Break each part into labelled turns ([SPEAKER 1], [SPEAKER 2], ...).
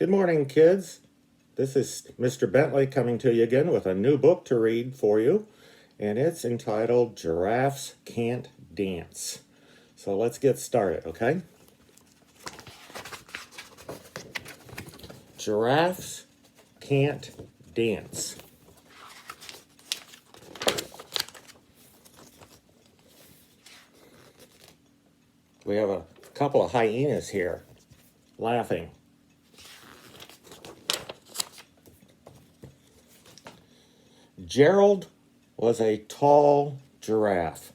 [SPEAKER 1] Good morning, kids. This is Mr. Bentley coming to you again with a new book to read for you, and it's entitled Giraffes Can't Dance. So let's get started, okay? Giraffes can't dance. We have a couple of hyenas here laughing. Gerald was a tall giraffe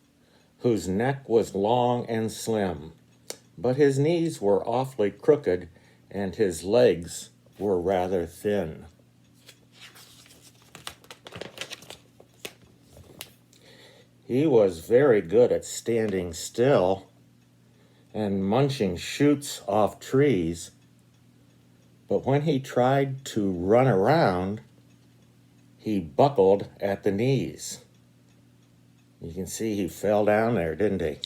[SPEAKER 1] whose neck was long and slim, but his knees were awfully crooked and his legs were rather thin. He was very good at standing still and munching shoots off trees, but when he tried to run around, he buckled at the knees. You can see he fell down there, didn't he?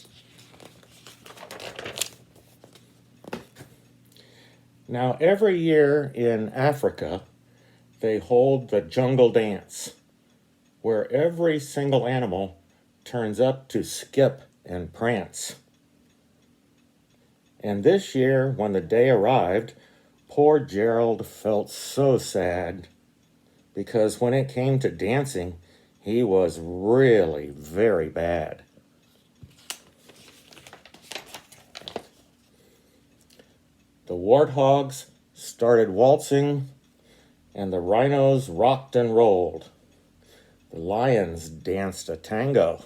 [SPEAKER 1] Now, every year in Africa, they hold the jungle dance, where every single animal turns up to skip and prance. And this year, when the day arrived, poor Gerald felt so sad, because when it came to dancing, he was really very bad. The warthogs started waltzing, and the rhinos rocked and rolled. The lions danced a tango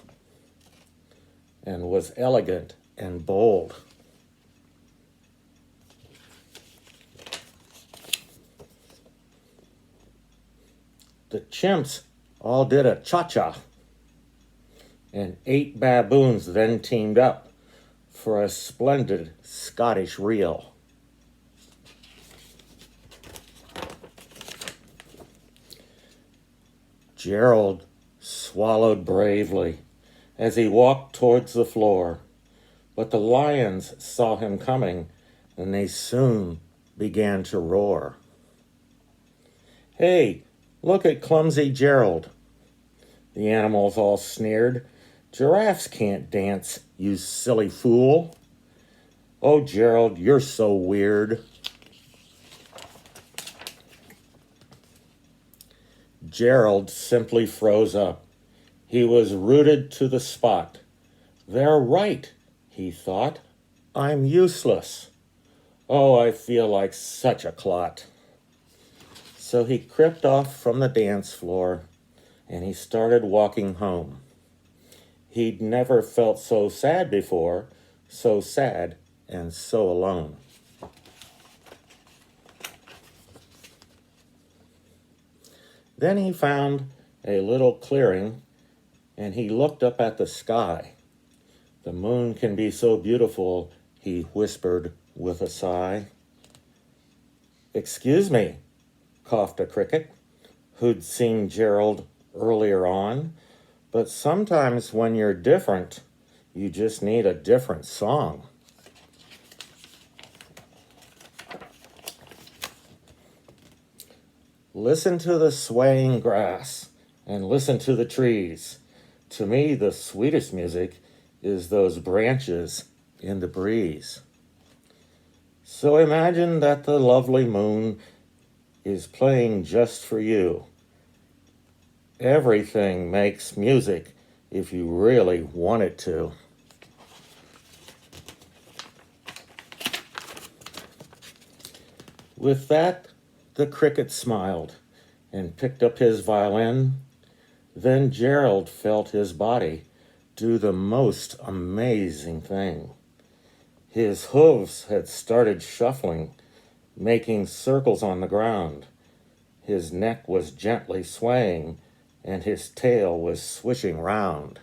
[SPEAKER 1] and was elegant and bold. The chimps all did a cha-cha, and 8 baboons then teamed up for a splendid Scottish reel. Gerald swallowed bravely as he walked towards the floor, but the lions saw him coming, and they soon began to roar. "Hey, look at clumsy Gerald," the animals all sneered. "Giraffes can't dance, you silly fool." "Oh, Gerald, you're so weird." Gerald simply froze up. He was rooted to the spot. "They're right," he thought. "I'm useless. Oh, I feel like such a clot." So he crept off from the dance floor, and he started walking home. He'd never felt so sad before, so sad and so alone. Then he found a little clearing, and he looked up at the sky. "The moon can be so beautiful," he whispered with a sigh. "Excuse me," coughed a cricket, who'd seen Gerald earlier on, "but sometimes when you're different, you just need a different song." Listen to the swaying grass and listen to the trees. To me, the sweetest music is those branches in the breeze. So imagine that the lovely moon is playing just for you. Everything makes music if you really want it to. With that, the cricket smiled and picked up his violin. Then Gerald felt his body do the most amazing thing. His hooves had started shuffling, making circles on the ground. His neck was gently swaying, and his tail was swishing round.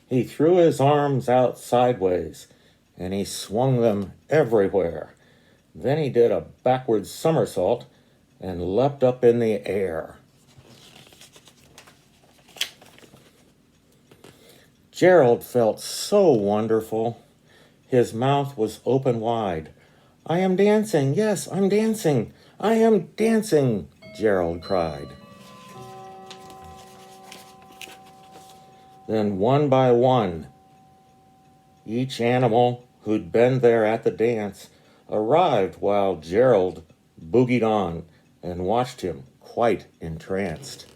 [SPEAKER 1] He threw his arms out sideways, and he swung them everywhere. Then he did a backward somersault and leapt up in the air. Gerald felt so wonderful. His mouth was open wide. I am dancing, yes, I'm dancing. I am dancing, Gerald cried. Then one by one, each animal who'd been there at the dance arrived while Gerald boogied on and watched him quite entranced.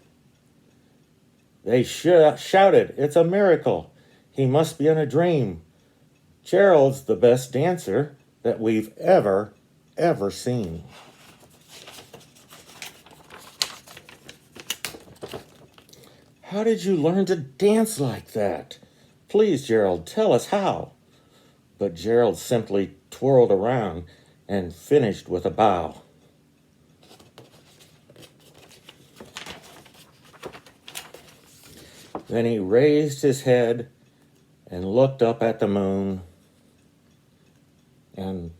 [SPEAKER 1] They shouted, "It's a miracle! He must be in a dream. Gerald's the best dancer that we've ever seen." How did you learn to dance like that? Please, Gerald, tell us how. But Gerald simply twirled around and finished with a bow. Then he raised his head and looked up at the moon and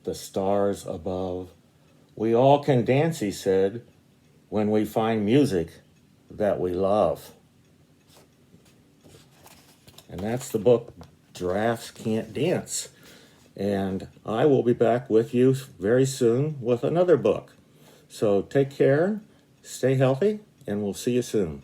[SPEAKER 1] the stars above. We all can dance, he said, when we find music that we love. And that's the book, Giraffes Can't Dance. And I will be back with you very soon with another book. So take care, stay healthy, and we'll see you soon.